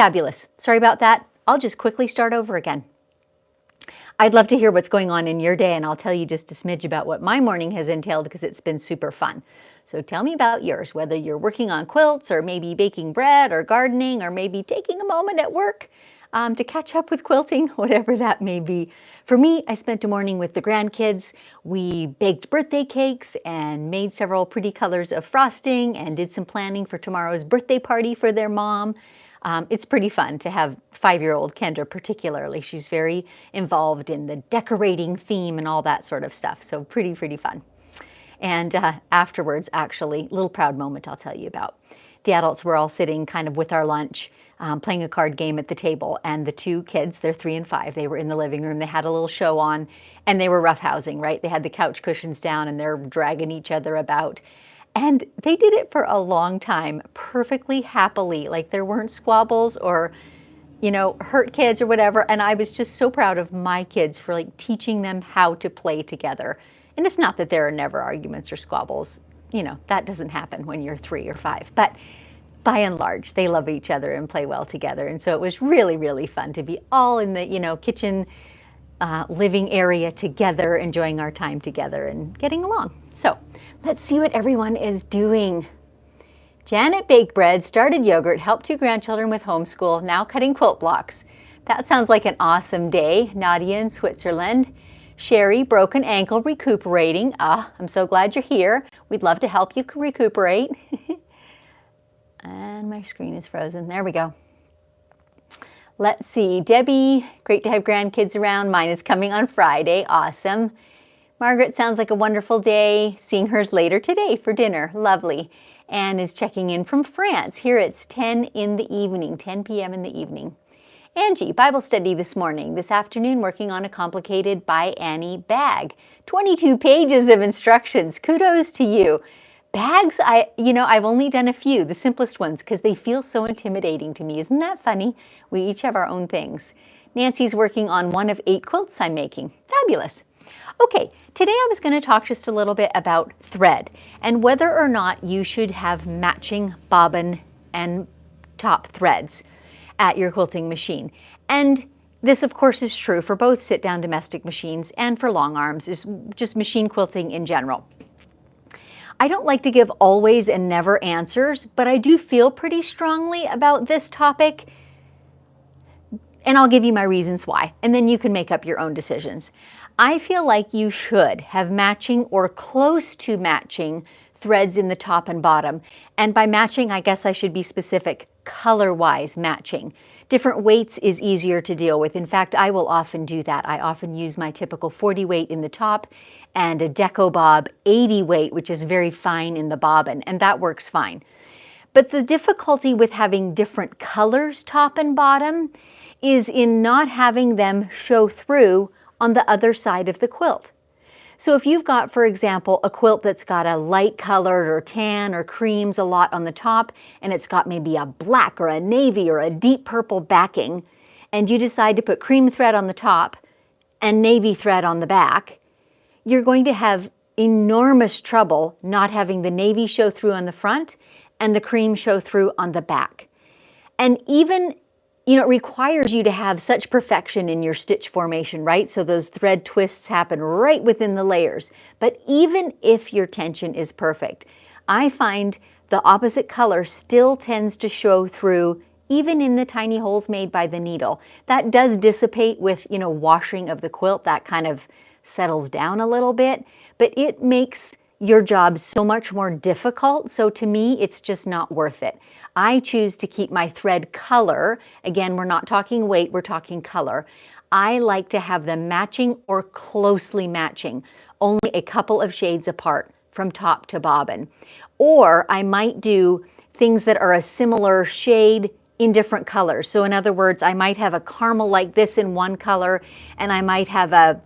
Fabulous. Sorry about that. I'll just quickly start over again. I'd love to hear what's going on in your day, and I'll tell you just a smidge about what my morning has entailed because it's been super fun. So tell me about yours, whether you're working on quilts or maybe baking bread or gardening or maybe taking a moment at work to catch up with quilting, whatever that may be. For me, I spent a morning with the grandkids. We baked birthday cakes and made several pretty colors of frosting and did some planning for tomorrow's birthday party for their mom. It's pretty fun to have 5-year-old Kendra particularly. She's very involved in the decorating theme and all that sort of stuff. So pretty fun. And afterwards, actually, a little proud moment I'll tell you about. The adults were all sitting kind of with our lunch, playing a card game at the table. And the 2 kids, they're 3 and 5, they were in the living room. They had a little show on and they were roughhousing, right? They had the couch cushions down and they're dragging each other about. And they did it for a long time, perfectly happily, like there weren't squabbles or, you know, hurt kids or whatever. And I was just so proud of my kids for like teaching them how to play together. And it's not that there are never arguments or squabbles, you know, that doesn't happen when you're 3 or 5, but by and large, they love each other and play well together. And so it was really fun to be all in the, you know, kitchen living area together, enjoying our time together and getting along. So let's see what everyone is doing. Janet baked bread, started yogurt, helped 2 grandchildren with homeschool, now cutting quilt blocks. That sounds like an awesome day. Nadia in Switzerland. Sherry, broken ankle, recuperating. I'm so glad you're here. We'd love to help you recuperate. And my screen is frozen. There we go. Let's see. Debbie, great to have grandkids around. Mine is coming on Friday. Awesome. Margaret, sounds like a wonderful day. Seeing hers later today for dinner. Lovely. Anne is checking in from France. Here it's 10 in the evening, 10 p.m. in the evening. Angie, Bible study this morning. This afternoon, working on a complicated By Annie bag. 22 pages of instructions. Kudos to you. Bags, I've only done a few, the simplest ones, because they feel so intimidating to me. Isn't that funny? We each have our own things. Nancy's working on one of 8 quilts I'm making. Fabulous. Okay, today I was going to talk just a little bit about thread and whether or not you should have matching bobbin and top threads at your quilting machine. And this, of course, is true for both sit-down domestic machines and for long arms, is just machine quilting in general. I don't like to give always and never answers, but I do feel pretty strongly about this topic, and I'll give you my reasons why, and then you can make up your own decisions. I feel like you should have matching or close to matching threads in the top and bottom. And by matching, I guess I should be specific, color-wise matching. Different weights is easier to deal with. In fact, I will often do that. I often use my typical 40 weight in the top and a Deco Bob 80 weight, which is very fine in the bobbin, and that works fine. But the difficulty with having different colors, top and bottom, is in not having them show through on the other side of the quilt. So if you've got, for example, a quilt that's got a light colored or tan or creams a lot on the top, and it's got maybe a black or a navy or a deep purple backing, and you decide to put cream thread on the top and navy thread on the back, you're going to have enormous trouble not having the navy show through on the front and the cream show through on the back. And even, it requires you to have such perfection in your stitch formation, right? So those thread twists happen right within the layers. But even if your tension is perfect, I find the opposite color still tends to show through even in the tiny holes made by the needle. That does dissipate with, washing of the quilt. That kind of settles down a little bit, but it makes your job so much more difficult. So to me, it's just not worth it. I choose to keep my thread color. Again, we're not talking weight, we're talking color. I like to have them matching or closely matching, only a couple of shades apart from top to bobbin. Or I might do things that are a similar shade in different colors. So in other words, I might have a caramel like this in one color, and I might have a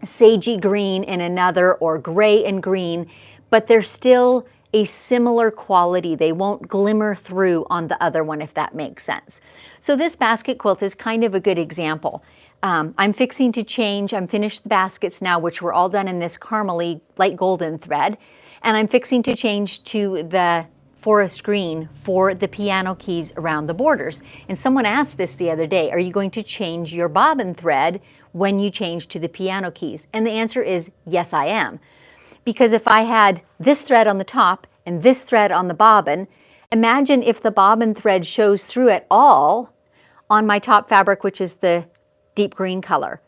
sagey green in another, or gray and green, but they're still a similar quality. They won't glimmer through on the other one, if that makes sense. So this basket quilt is kind of a good example. I'm fixing to change, I'm finished the baskets now, which were all done in this caramely light golden thread, and I'm fixing to change to the forest green for the piano keys around the borders. And someone asked this the other day, are you going to change your bobbin thread when you change to the piano keys? And the answer is yes, I am. Because if I had this thread on the top and this thread on the bobbin, imagine if the bobbin thread shows through at all on my top fabric, which is the deep green color.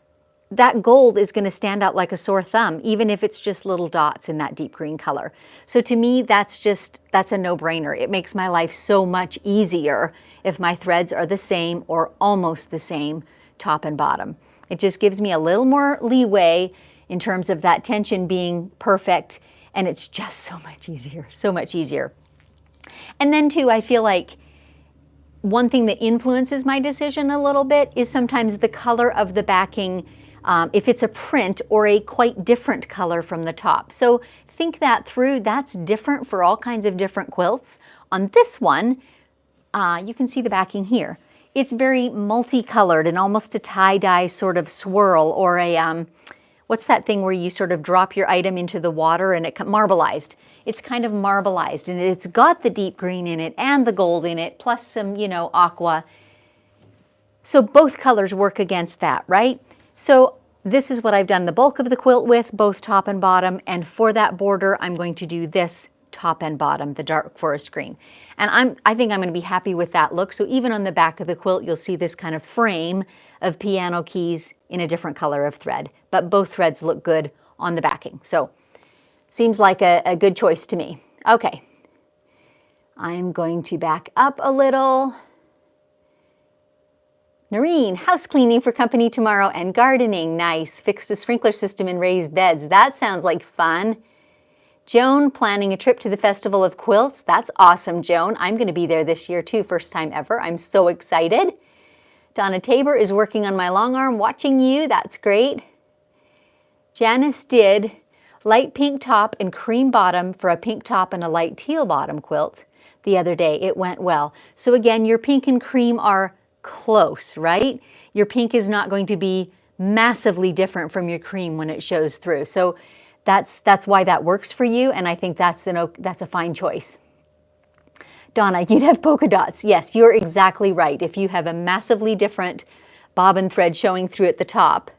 That gold is going to stand out like a sore thumb, even if it's just little dots in that deep green color. So to me, that's a no-brainer. It makes my life so much easier if my threads are the same or almost the same top and bottom. It just gives me a little more leeway in terms of that tension being perfect, and it's just so much easier, so much easier. And then too, I feel like one thing that influences my decision a little bit is sometimes the color of the backing, if it's a print or a quite different color from the top. So think that through. That's different for all kinds of different quilts. On this one, you can see the backing here. It's very multicolored and almost a tie-dye sort of swirl, or a, what's that thing where you sort of drop your item into the water and it marbleized. It's kind of marbleized, and it's got the deep green in it and the gold in it, plus some, you know, aqua. So both colors work against that, right? So this is what I've done the bulk of the quilt with, both top and bottom, and for that border, I'm going to do this top and bottom, the dark forest green. And I think I'm going to be happy with that look. So even on the back of the quilt, you'll see this kind of frame of piano keys in a different color of thread, but both threads look good on the backing. So seems like a good choice to me. Okay, I'm going to back up a little. Noreen, house cleaning for company tomorrow and gardening. Nice. Fixed a sprinkler system and raised beds. That sounds like fun. Joan, planning a trip to the Festival of Quilts. That's awesome, Joan. I'm going to be there this year too, first time ever. I'm so excited. Donna Tabor is working on my long arm, watching you. That's great. Janice did light pink top and cream bottom for a pink top and a light teal bottom quilt the other day. It went well. So again, your pink and cream are close, right? Your pink is not going to be massively different from your cream when it shows through. So that's why that works for you, and I think that's a fine choice. Donna, you'd have polka dots. Yes, you're exactly right. If you have a massively different bobbin thread showing through at the top,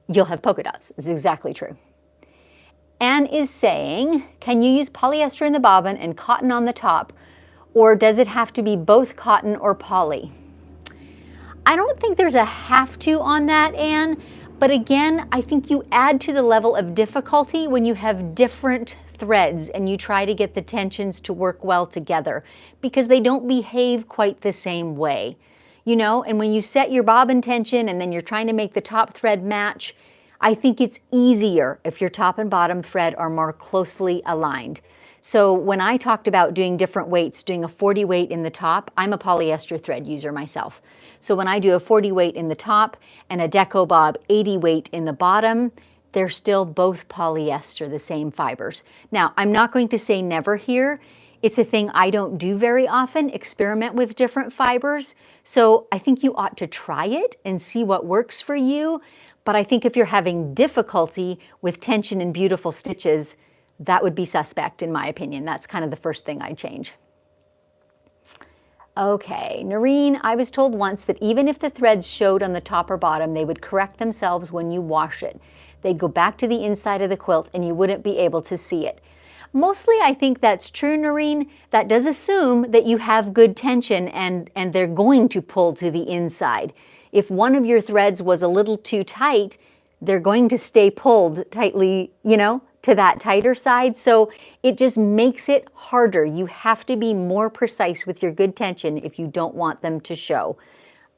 you'll have polka dots. It's exactly true. Anne is saying, can you use polyester in the bobbin and cotton on the top, or does it have to be both cotton or poly? I don't think there's a have to on that, Anne, but again, I think you add to the level of difficulty when you have different threads and you try to get the tensions to work well together, because they don't behave quite the same way, you know? And when you set your bobbin tension and then you're trying to make the top thread match, I think it's easier if your top and bottom thread are more closely aligned. So when I talked about doing different weights, doing a 40 weight in the top, I'm a polyester thread user myself. So when I do a 40 weight in the top and a Deco Bob 80 weight in the bottom, they're still both polyester, the same fibers. Now, I'm not going to say never here. It's a thing I don't do very often, experiment with different fibers. So I think you ought to try it and see what works for you. But I think if you're having difficulty with tension and beautiful stitches, that would be suspect in my opinion. That's kind of the first thing I'd change. Okay, Noreen, I was told once that even if the threads showed on the top or bottom, they would correct themselves when you wash it. They'd go back to the inside of the quilt and you wouldn't be able to see it. Mostly I think that's true, Noreen. That does assume that you have good tension and they're going to pull to the inside. If one of your threads was a little too tight, they're going to stay pulled tightly, you know, to that tighter side. So it just makes it harder. You have to be more precise with your good tension if you don't want them to show.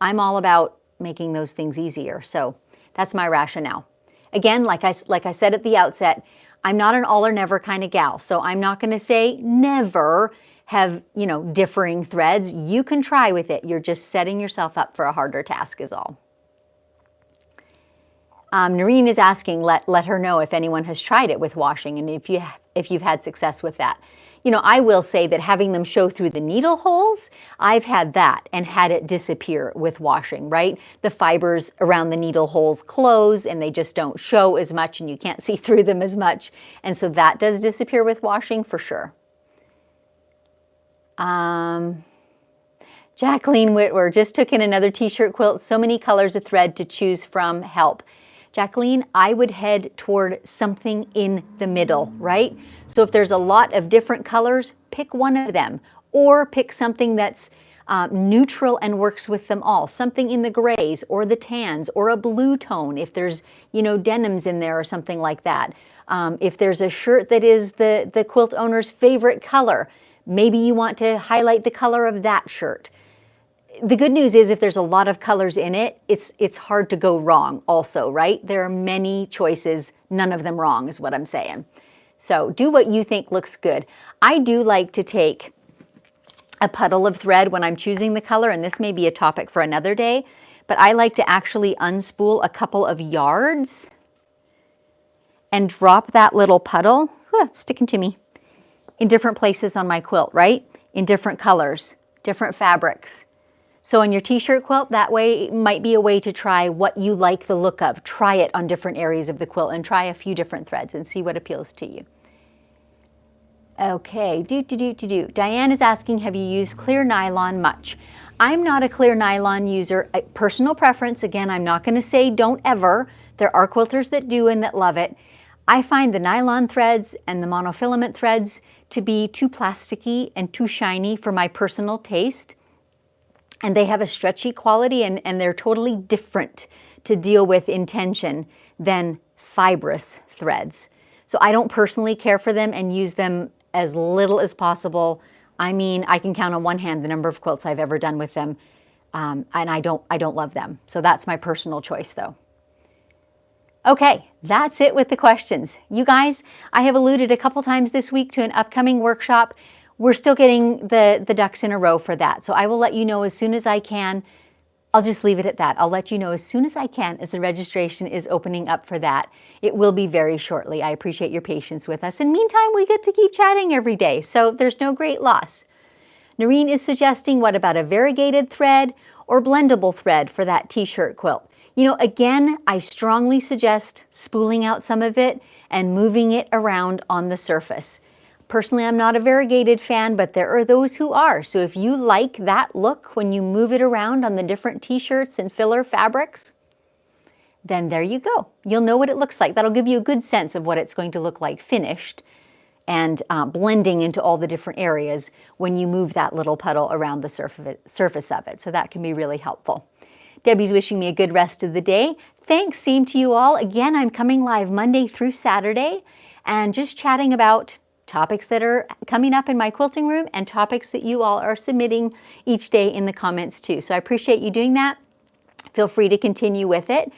I'm all about making those things easier. So that's my rationale. Again, like I said at the outset, I'm not an all or never kind of gal. So I'm not going to say never have, you know, differing threads. You can try with it. You're just setting yourself up for a harder task is all. Noreen is asking, let her know if anyone has tried it with washing and if you've had success with that. You know, I will say that having them show through the needle holes, I've had that and had it disappear with washing, right? The fibers around the needle holes close and they just don't show as much and you can't see through them as much. And so that does disappear with washing for sure. Jacqueline Whitwer just took in another t-shirt quilt. So many colors of thread to choose from. Help. Jacqueline, I would head toward something in the middle, right? So if there's a lot of different colors, pick one of them, or pick something that's neutral and works with them all. Something in the grays or the tans or a blue tone if there's, you know, denims in there or something like that. If there's a shirt that is the quilt owner's favorite color, maybe you want to highlight the color of that shirt. The good news is if there's a lot of colors in it, it's hard to go wrong also, right? There are many choices, none of them wrong is what I'm saying. So do what you think looks good. I do like to take a puddle of thread when I'm choosing the color, and this may be a topic for another day, but I like to actually unspool a couple of yards and drop that little puddle, it's sticking to me, in different places on my quilt, right? In different colors, different fabrics. So on your t-shirt quilt, that way it might be a way to try what you like the look of. Try it on different areas of the quilt and try a few different threads and see what appeals to you. Okay, Diane is asking, have you used clear nylon much? I'm not a clear nylon user. Personal preference, again, I'm not going to say don't ever. There are quilters that do and that love it. I find the nylon threads and the monofilament threads to be too plasticky and too shiny for my personal taste. And they have a stretchy quality and they're totally different to deal with in tension than fibrous threads. So I don't personally care for them and use them as little as possible. I mean, I can count on one hand the number of quilts I've ever done with them, and I don't love them. So that's my personal choice though. Okay, that's it with the questions. You guys, I have alluded a couple times this week to an upcoming workshop. We're still getting the ducks in a row for that. So I will let you know as soon as I can. I'll just leave it at that. I'll let you know as soon as I can as the registration is opening up for that. It will be very shortly. I appreciate your patience with us. And meantime, we get to keep chatting every day, so there's no great loss. Noreen is suggesting, what about a variegated thread or blendable thread for that t-shirt quilt? You know, again, I strongly suggest spooling out some of it and moving it around on the surface. Personally, I'm not a variegated fan, but there are those who are. So if you like that look when you move it around on the different t-shirts and filler fabrics, then there you go. You'll know what it looks like. That'll give you a good sense of what it's going to look like finished and blending into all the different areas when you move that little puddle around the surface of it. So that can be really helpful. Debbie's wishing me a good rest of the day. Thanks, same to you all. Again, I'm coming live Monday through Saturday and just chatting about topics that are coming up in my quilting room and topics that you all are submitting each day in the comments too. So I appreciate you doing that. Feel free to continue with it.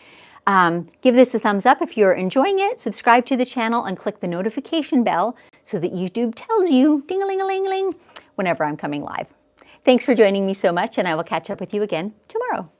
Give this a thumbs up if you're enjoying it. Subscribe to the channel and click the notification bell so that YouTube tells you ding-a-ling-a-ling-a-ling whenever I'm coming live. Thanks for joining me so much, and I will catch up with you again tomorrow.